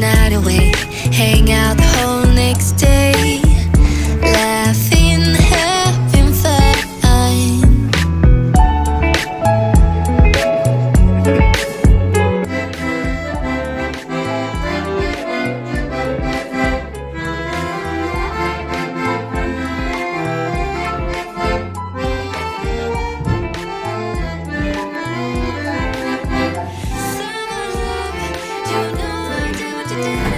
night away, hang out the whole next day, laughing, having fun. You know I do what you do.